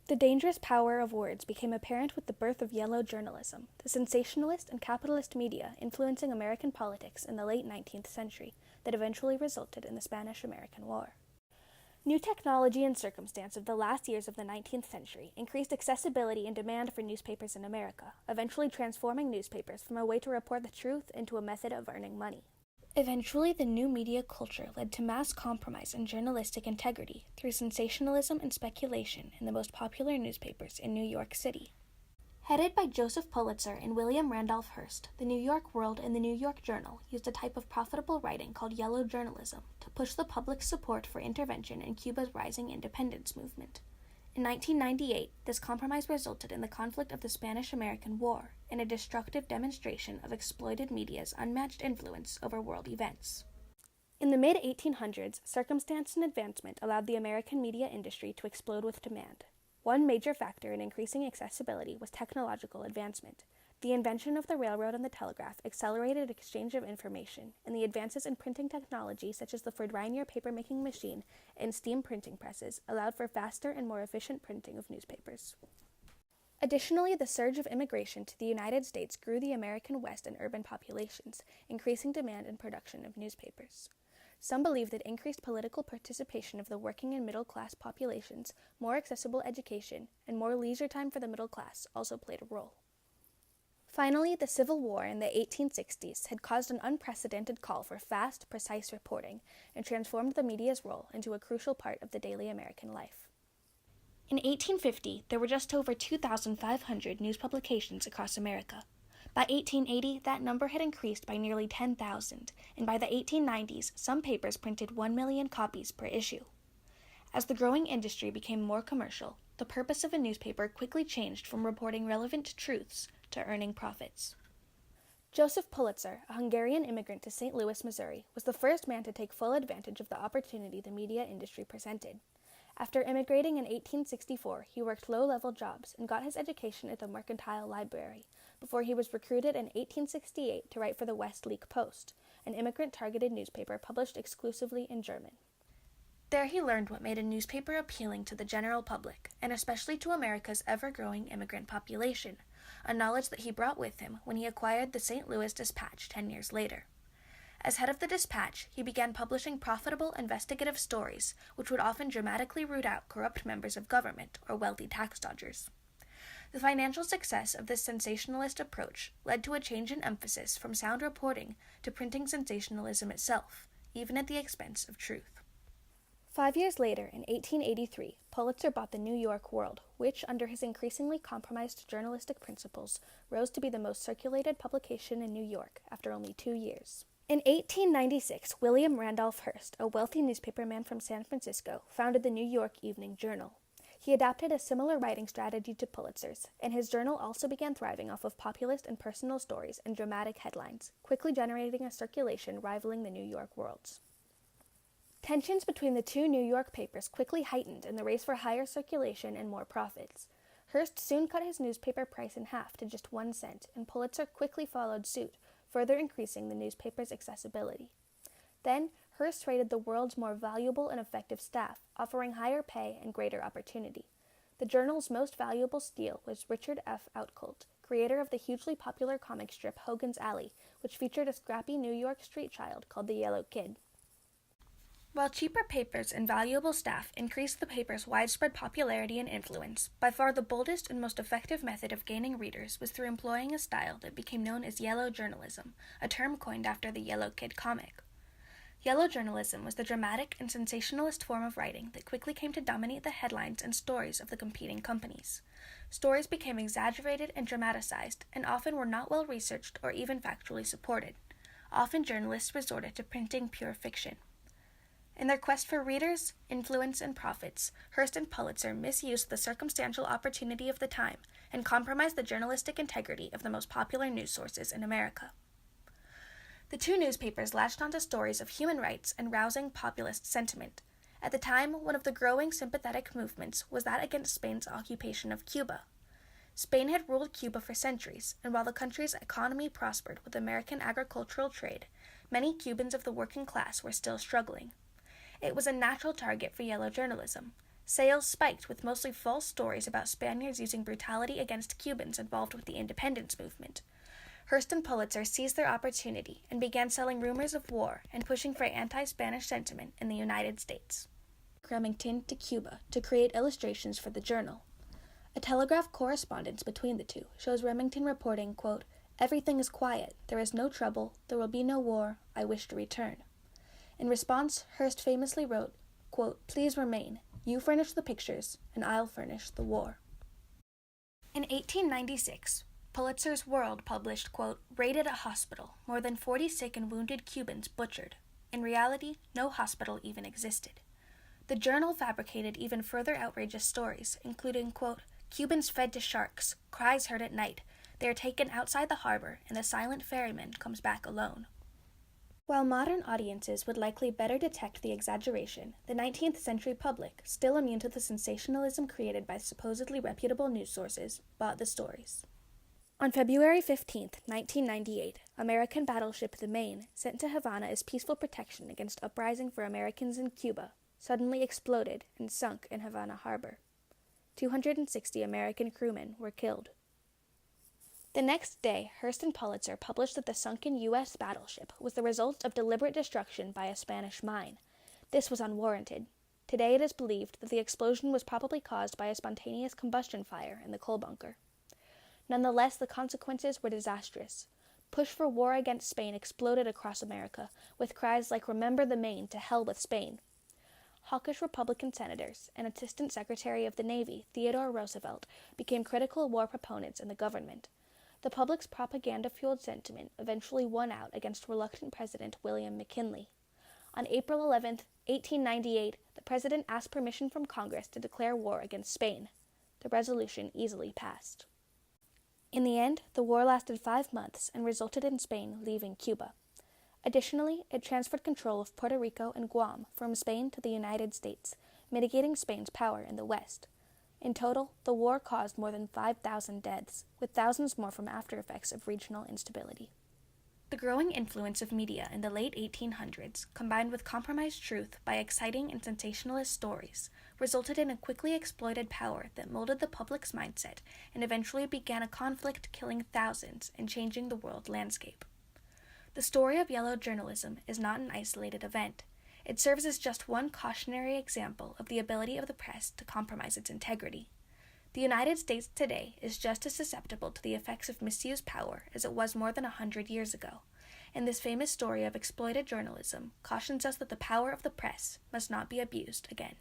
The dangerous power of words became apparent with the birth of yellow journalism, the sensationalist and capitalist media influencing American politics in the late 19th century that eventually resulted in the Spanish-American War. New technology and circumstance of the last years of the 19th century increased accessibility and demand for newspapers in America, eventually transforming newspapers from a way to report the truth into a method of earning money. Eventually, the new media culture led to mass compromise in journalistic integrity through sensationalism and speculation in the most popular newspapers in New York City. Headed by Joseph Pulitzer and William Randolph Hearst, the New York World and the New York Journal used a type of profitable writing called yellow journalism to push the public's support for intervention in Cuba's rising independence movement. In 1998, this compromise resulted in the conflict of the Spanish-American War and a destructive demonstration of exploited media's unmatched influence over world events. In the mid-1800s, circumstance and advancement allowed the American media industry to explode with demand. One major factor in increasing accessibility was technological advancement. The invention of the railroad and the telegraph accelerated exchange of information, and the advances in printing technology such as the Ford-Rainier paper-making machine and steam printing presses allowed for faster and more efficient printing of newspapers. Additionally, the surge of immigration to the United States grew the American West and urban populations, increasing demand and production of newspapers. Some believe that increased political participation of the working and middle-class populations, more accessible education, and more leisure time for the middle class also played a role. Finally, the Civil War in the 1860s had caused an unprecedented call for fast, precise reporting and transformed the media's role into a crucial part of the daily American life. In 1850, there were just over 2,500 news publications across America. By 1880, that number had increased by nearly 10,000, and by the 1890s, some papers printed 1 million copies per issue. As the growing industry became more commercial, the purpose of a newspaper quickly changed from reporting relevant truths to earning profits. Joseph Pulitzer, a Hungarian immigrant to St. Louis, Missouri, was the first man to take full advantage of the opportunity the media industry presented. After immigrating in 1864, he worked low-level jobs and got his education at the Mercantile Library, before he was recruited in 1868 to write for the Westleek Post, an immigrant-targeted newspaper published exclusively in German. There he learned what made a newspaper appealing to the general public, and especially to America's ever-growing immigrant population, a knowledge that he brought with him when he acquired the St. Louis Dispatch 10 years later. As head of the Dispatch, he began publishing profitable investigative stories, which would often dramatically root out corrupt members of government or wealthy tax dodgers. The financial success of this sensationalist approach led to a change in emphasis from sound reporting to printing sensationalism itself, even at the expense of truth. 5 years later, in 1883, Pulitzer bought the New York World, which, under his increasingly compromised journalistic principles, rose to be the most circulated publication in New York after only 2 years. In 1896, William Randolph Hearst, a wealthy newspaperman from San Francisco, founded the New York Evening Journal. He adopted a similar writing strategy to Pulitzer's, and his journal also began thriving off of populist and personal stories and dramatic headlines, quickly generating a circulation rivaling the New York World's. Tensions between the two New York papers quickly heightened in the race for higher circulation and more profits. Hearst soon cut his newspaper price in half to just 1 cent, and Pulitzer quickly followed suit, further increasing the newspaper's accessibility. Then, Hearst rated the World's more valuable and effective staff, offering higher pay and greater opportunity. The journal's most valuable steal was Richard F. Outcolt, creator of the hugely popular comic strip Hogan's Alley, which featured a scrappy New York street child called the Yellow Kid. While cheaper papers and valuable staff increased the paper's widespread popularity and influence, by far the boldest and most effective method of gaining readers was through employing a style that became known as yellow journalism, a term coined after the Yellow Kid comic. Yellow journalism was the dramatic and sensationalist form of writing that quickly came to dominate the headlines and stories of the competing companies. Stories became exaggerated and dramatized, and often were not well researched or even factually supported. Often journalists resorted to printing pure fiction. In their quest for readers, influence, and profits, Hearst and Pulitzer misused the circumstantial opportunity of the time and compromised the journalistic integrity of the most popular news sources in America. The two newspapers latched onto stories of human rights and rousing populist sentiment. At the time, one of the growing sympathetic movements was that against Spain's occupation of Cuba. Spain had ruled Cuba for centuries, and while the country's economy prospered with American agricultural trade, many Cubans of the working class were still struggling. It was a natural target for yellow journalism. Sales spiked with mostly false stories about Spaniards using brutality against Cubans involved with the independence movement. Hearst and Pulitzer seized their opportunity and began selling rumors of war and pushing for anti-Spanish sentiment in the United States. Remington to Cuba to create illustrations for the Journal. A telegraph correspondence between the two shows Remington reporting, quote, "Everything is quiet. There is no trouble. There will be no war. I wish to return." In response, Hearst famously wrote, quote, "Please remain. You furnish the pictures, and I'll furnish the war." In 1896, Pulitzer's World published, quote, "Raided a hospital. More than 40 sick and wounded Cubans butchered. In reality, no hospital even existed." The Journal fabricated even further outrageous stories, including, quote, "Cubans fed to sharks, cries heard at night. They are taken outside the harbor, and the silent ferryman comes back alone." While modern audiences would likely better detect the exaggeration, the 19th century public, still immune to the sensationalism created by supposedly reputable news sources, bought the stories. On February 15, 1998, American battleship the Maine, sent to Havana as peaceful protection against uprising for Americans in Cuba, suddenly exploded and sunk in Havana harbor. 260 American crewmen were killed. The next day, Hearst and Pulitzer published that the sunken U.S. battleship was the result of deliberate destruction by a Spanish mine. This was unwarranted. Today it is believed that the explosion was probably caused by a spontaneous combustion fire in the coal bunker. Nonetheless, the consequences were disastrous. Push for war against Spain exploded across America, with cries like "Remember the Maine, to hell with Spain." Hawkish Republican senators and Assistant Secretary of the Navy Theodore Roosevelt became critical war proponents in the government. The public's propaganda-fueled sentiment eventually won out against reluctant President William McKinley. On April 11, 1898, the president asked permission from Congress to declare war against Spain. The resolution easily passed. In the end, the war lasted 5 months and resulted in Spain leaving Cuba. Additionally, it transferred control of Puerto Rico and Guam from Spain to the United States, mitigating Spain's power in the West. In total, the war caused more than 5,000 deaths, with thousands more from after effects of regional instability. The growing influence of media in the late 1800s, combined with compromised truth by exciting and sensationalist stories, resulted in a quickly exploited power that molded the public's mindset and eventually began a conflict killing thousands and changing the world landscape. The story of yellow journalism is not an isolated event. It serves as just one cautionary example of the ability of the press to compromise its integrity. The United States today is just as susceptible to the effects of misused power as it was more than 100 years ago, and this famous story of exploited journalism cautions us that the power of the press must not be abused again.